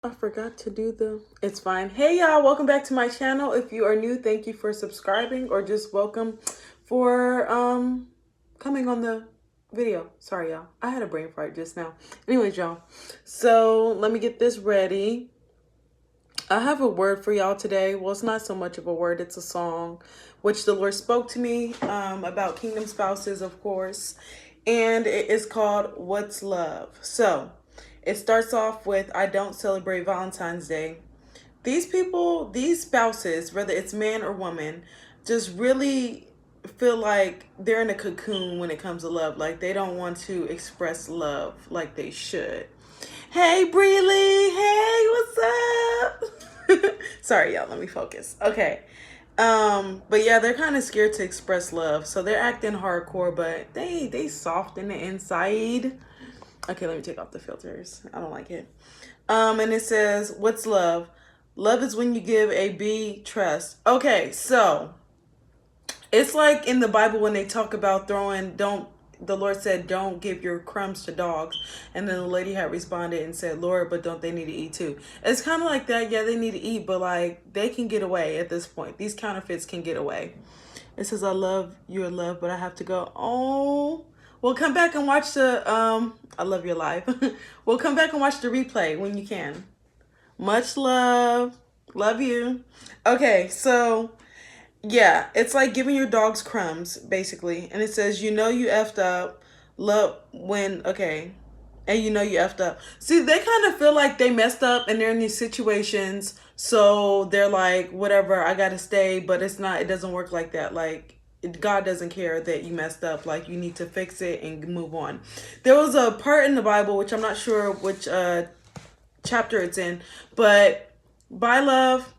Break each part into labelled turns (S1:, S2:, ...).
S1: I forgot to do it's fine. Hey y'all, welcome back to my channel. If you are new, thank you for subscribing, or just welcome for coming on the video. Sorry y'all, I had a brain fart just now. Anyways y'all, so let me get this ready. I have a word for y'all today. Well, it's not so much of a word, it's a song which the Lord spoke to me about kingdom spouses, of course, and it is called What's Love. So it starts off with, I don't celebrate Valentine's Day. These people, these spouses, whether it's man or woman, just really feel like they're in a cocoon when it comes to love. Like they don't want to express love like they should. Hey Breely, hey, what's up? Sorry y'all, let me focus. Okay. But yeah, they're kind of scared to express love. So they're acting hardcore, but they soft in the inside. Okay, let me take off the filters. I don't like it. And it says, what's love? Love is when you give a B trust. Okay, so it's like in the Bible when they talk about the Lord said, don't give your crumbs to dogs. And then the lady had responded and said, Lord, but don't they need to eat too? It's kind of like that. Yeah, they need to eat, but like they can get away at this point. These counterfeits can get away. It says, I love your love, but I have to go. Oh, well, come back and watch I love your live. Well, come back and watch the replay when you can. Much love. Love you. Okay, so yeah, it's like giving your dogs crumbs, basically. And it says, you effed up. Love when, okay. And you effed up. See, they kind of feel like they messed up and they're in these situations. So they're like, whatever, I got to stay. But it doesn't work like that. Like, God doesn't care that you messed up. Like, you need to fix it and move on. There was a part in the Bible, which I'm not sure which chapter it's in, but by love.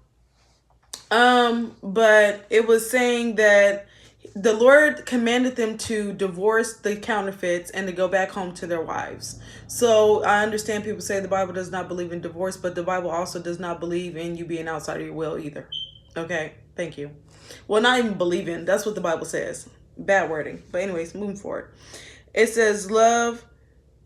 S1: But it was saying that the Lord commanded them to divorce the counterfeits and to go back home to their wives. So I understand people say the Bible does not believe in divorce, but the Bible also does not believe in you being outside of your will either. Okay, thank you. Well, not even believe in. That's what the Bible says. Bad wording. But anyways, moving forward. It says love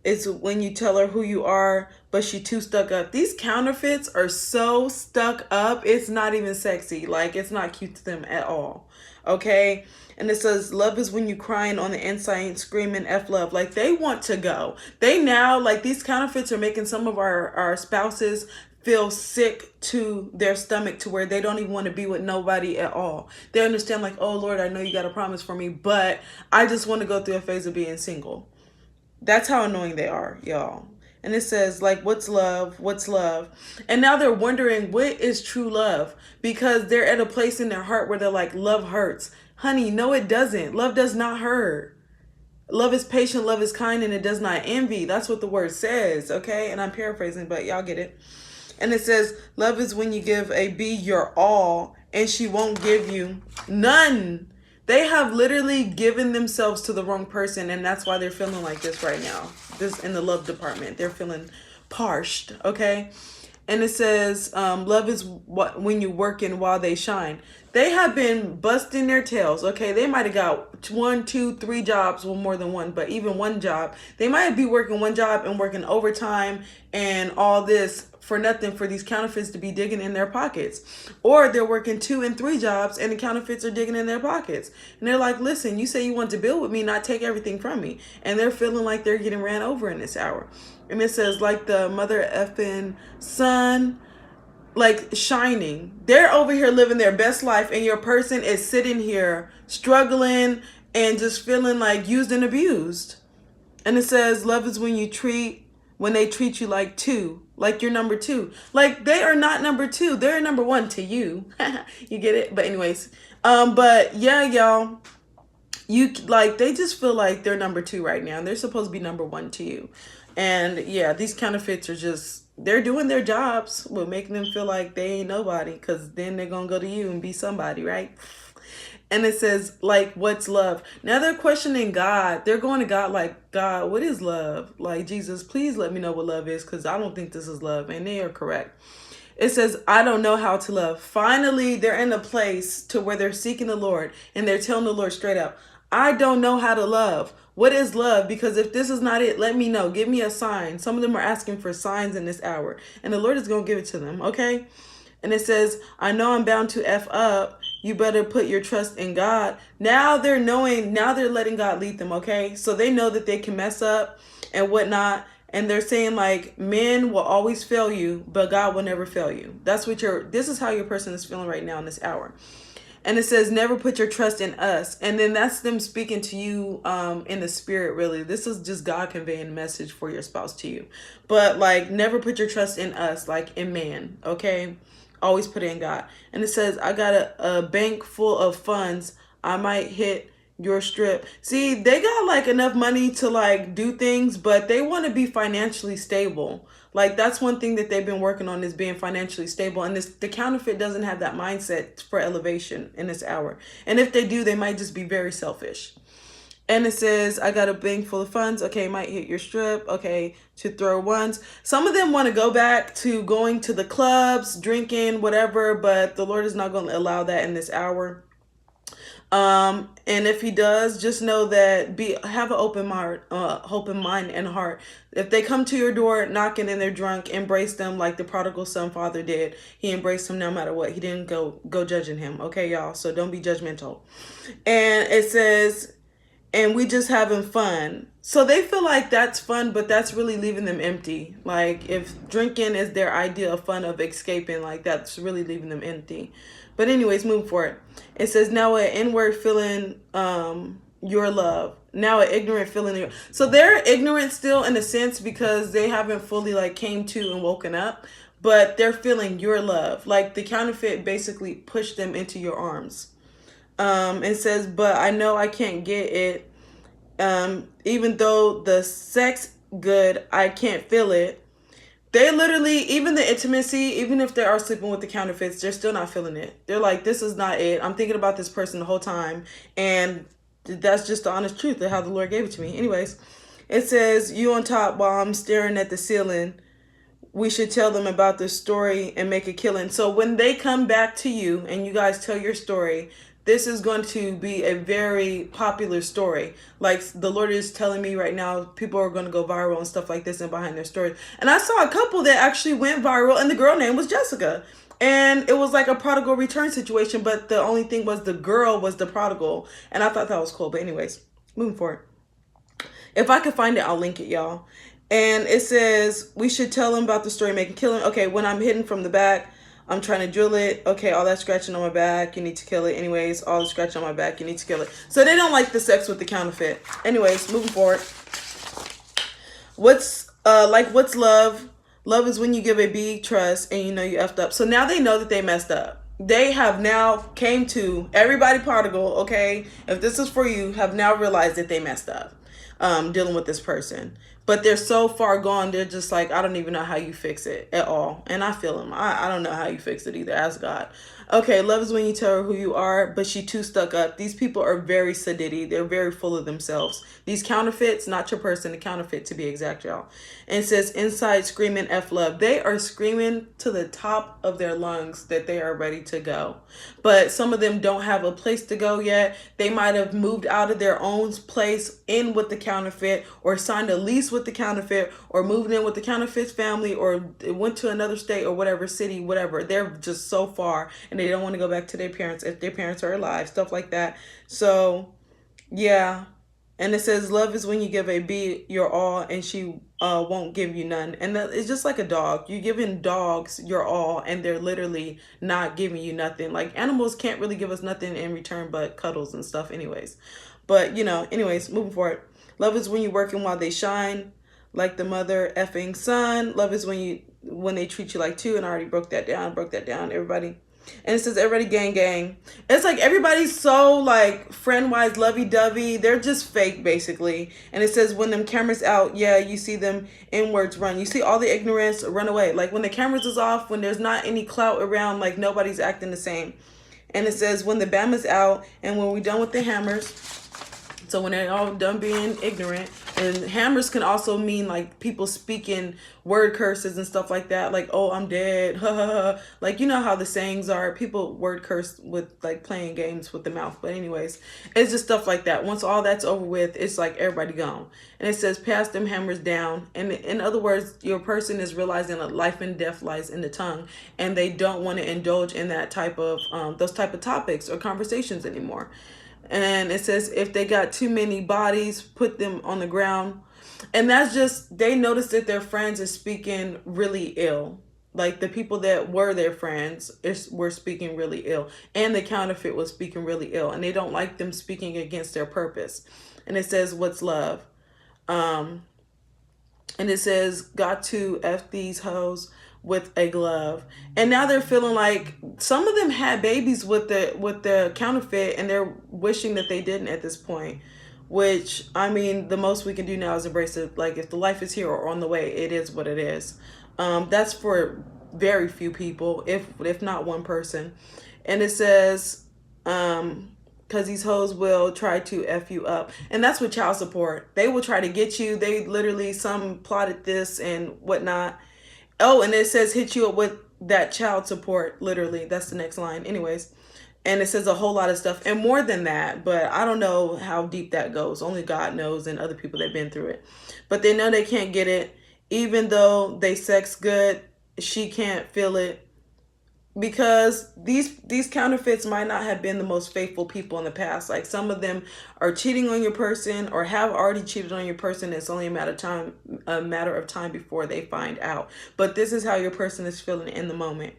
S1: is when you tell her who you are, but she too stuck up. These counterfeits are so stuck up. It's not even sexy. Like, it's not cute to them at all. Okay? And it says, love is when you crying on the inside, screaming F love. Like, they want to go. They now, like, these counterfeits are making some of our spouses feel sick to their stomach to where they don't even want to be with nobody at all. They understand, like, oh, Lord, I know you got a promise for me, but I just want to go through a phase of being single. That's how annoying they are, y'all. And it says, like, what's love? What's love? And now they're wondering, what is true love? Because they're at a place in their heart where they're like, love hurts. Honey, no, it doesn't. Love does not hurt. Love is patient, love is kind, and it does not envy. That's what the word says, okay? And I'm paraphrasing, but y'all get it. And it says, love is when you give a B your all, and she won't give you none. They have literally given themselves to the wrong person, and that's why they're feeling like this right now. This in the love department, they're feeling parshed, okay? And it says, love is what when you working while they shine. They have been busting their tails, okay? They might have got 1, 2, 3 jobs, well, more than one, but even one job. They might be working one job and working overtime and all this for nothing for these counterfeits to be digging in their pockets. Or they're working 2 and 3 jobs and the counterfeits are digging in their pockets. And they're like, listen, you say you want to build with me, not take everything from me. And they're feeling like they're getting ran over in this hour. And it says, like the mother effing sun, like shining. They're over here living their best life, and your person is sitting here struggling and just feeling like used and abused. And it says, love is when they treat you like 2, like you're number 2. Like, they are not number 2. They're number 1 to you. You get it? But anyways, but yeah, y'all, they just feel like they're number 2 right now, and they're supposed to be number 1 to you. And yeah, these counterfeits are they're doing their jobs with making them feel like they ain't nobody, because then they're gonna go to you and be somebody, right? And it says, like, what's love? Now they're questioning God. They're going to God like, God, what is love? Like, Jesus, please let me know what love is, because I don't think this is love. And they are correct. It says, I don't know how to love. Finally, they're in a place to where they're seeking the Lord, and they're telling the Lord straight up, I don't know how to love. What is love? Because if this is not it, let me know. Give me a sign. Some of them are asking for signs in this hour, and the Lord is going to give it to them, okay? And it says, I know I'm bound to F up. You better put your trust in God. Now they're knowing, now they're letting God lead them, okay? So they know that they can mess up and whatnot. And they're saying like, men will always fail you, but God will never fail you. That's what this is how your person is feeling right now in this hour. And it says, never put your trust in us. And then that's them speaking to you in the spirit, really. This is just God conveying a message for your spouse to you. But like, never put your trust in us, like in man, okay? Always put it in God. And it says, I got a bank full of funds. I might hit your strip. See, they got like enough money to like do things, but they want to be financially stable. Like that's one thing that they've been working on, is being financially stable. And the counterfeit doesn't have that mindset for elevation in this hour. And if they do, they might just be very selfish. And it says, I got a bank full of funds. Okay, might hit your strip. Okay, to throw ones. Some of them want to go back to going to the clubs, drinking, whatever, but the Lord is not going to allow that in this hour. And if he does, just know that have an open mind and heart. If they come to your door knocking and they're drunk, embrace them like the prodigal son father did. He embraced him no matter what. He didn't go judging him. Okay, y'all. So don't be judgmental. And it says, and we just having fun. So they feel like that's fun, but that's really leaving them empty. Like if drinking is their idea of fun, of escaping, like that's really leaving them empty. But anyways, moving forward. It says, now an inward feeling your love. Now an ignorant feeling. So they're ignorant still in a sense, because they haven't fully like came to and woken up. But they're feeling your love. Like the counterfeit basically pushed them into your arms. It says, but I know I can't get it. Even though the sex good, I can't feel it. They literally, even the intimacy, even if they are sleeping with the counterfeits, they're still not feeling it. They're like, this is not it. I'm thinking about this person the whole time. And that's just the honest truth of how the Lord gave it to me. Anyways, it says, you on top while I'm staring at the ceiling. We should tell them about this story and make a killing. So when they come back to you and you guys tell your story, this is going to be a very popular story. Like the Lord is telling me right now, people are going to go viral and stuff like this and behind their stories. And I saw a couple that actually went viral, and the girl name was Jessica. And it was like a prodigal return situation, but the only thing was the girl was the prodigal. And I thought that was cool. But anyways, moving forward. If I could find it, I'll link it, y'all. And it says, we should tell them about the story, make a killing. Okay, when I'm hidden from the back, I'm trying to drill it. Okay, all that scratching on my back, you need to kill it. Anyways, all the scratching on my back, you need to kill it. So they don't like the sex with the counterfeit. Anyways, moving forward. What's love? Love is when you give a big trust and you know you effed up. So now they know that they messed up. They have now came to, everybody prodigal, okay? If this is for you, have now realized that they messed up dealing with this person. But they're so far gone, they're just like, I don't even know how you fix it at all. And I feel them. I don't know how you fix it either. Ask God. Okay, love is when you tell her who you are, but she too stuck up. These people are very sedity. They're very full of themselves. These counterfeits, not your person, the counterfeit to be exact, y'all. And it says, inside screaming F love. They are screaming to the top of their lungs that they are ready to go. But some of them don't have a place to go yet. They might have moved out of their own place in with the counterfeit, or signed a lease with the counterfeit, or moved in with the counterfeit's family, or went to another state or whatever city, whatever. They're just so far, and they don't want to go back to their parents if their parents are alive, stuff like that. So yeah. And it says, love is when you give a bee your all and she won't give you none. And it's just like a dog. You're giving dogs your all and they're literally not giving you nothing. Like animals can't really give us nothing in return but cuddles and stuff anyways. But, anyways, moving forward. Love is when you're working while they shine, like the mother effing son. Love is when they treat you like two. And I already broke that down, everybody. And it says, everybody gang. It's like everybody's so like friend-wise, lovey-dovey. They're just fake, basically. And it says, when them cameras out, yeah, you see them inwards run. You see all the ignorance run away. Like when the cameras is off, when there's not any clout around, like nobody's acting the same. And it says, when the bam is out and when we're done with the hammers, so when they're all done being ignorant, And hammers can also mean like people speaking word curses and stuff like that, like, oh, I'm dead. Like, you know how the sayings are, people word curse with like playing games with the mouth. But anyways, it's just stuff like that. Once all that's over with, it's like everybody gone. And it says pass them hammers down. And in other words, your person is realizing that life and death lies in the tongue, and they don't want to indulge in that type of those type of topics or conversations anymore. And it says if they got too many bodies, put them on the ground. And that's just, they notice that their friends are speaking really ill. Like the people that were their friends were speaking really ill, and the counterfeit was speaking really ill, and they don't like them speaking against their purpose. And it says, what's love? And it says, got to F these hoes with a glove. And now they're feeling like some of them had babies with the counterfeit, and they're wishing that they didn't at this point. Which, I mean, the most we can do now is embrace it. Like, if the life is here or on the way, it is what it is. That's for very few people, if not one person. And it says, because these hoes will try to F you up. And that's with child support. They will try to get you. They literally, some plotted this and whatnot. Oh, and it says hit you up with that child support. Literally, that's the next line. Anyways. And it says a whole lot of stuff and more than that, but I don't know how deep that goes. Only God knows, and other people that have been through it. But they know they can't get it. Even though they sex good, she can't feel it. Because these counterfeits might not have been the most faithful people in the past. Like, some of them are cheating on your person or have already cheated on your person. It's only a matter of time before they find out. But this is how your person is feeling in the moment.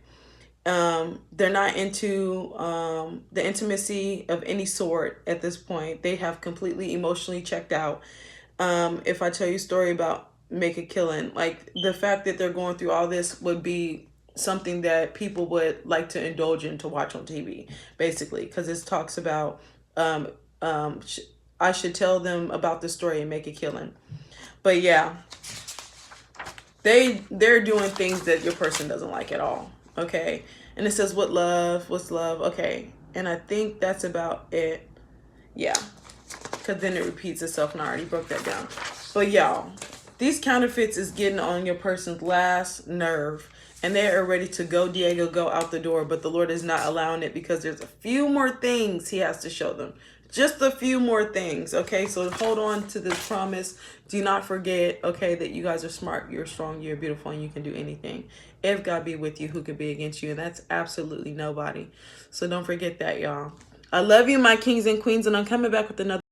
S1: They're not into the intimacy of any sort at this point. They have completely emotionally checked out. If I tell you a story about Make a Killing, like the fact that they're going through all this would be something that people would like to indulge in to watch on TV, basically, because it talks about I should tell them about the story and Make a Killing. But yeah, they're doing things that your person doesn't like at all. Okay. And it says, what's love? Okay. And I think that's about it. Yeah. Because then it repeats itself, and I already broke that down. But y'all, these counterfeits is getting on your person's last nerve. And they are ready to go, Diego, go out the door. But the Lord is not allowing it, because there's a few more things he has to show them. Just a few more things, okay? So hold on to this promise. Do not forget, okay, that you guys are smart, you're strong, you're beautiful, and you can do anything. If God be with you, who could be against you? And that's absolutely nobody. So don't forget that, y'all. I love you, my kings and queens, and I'm coming back with another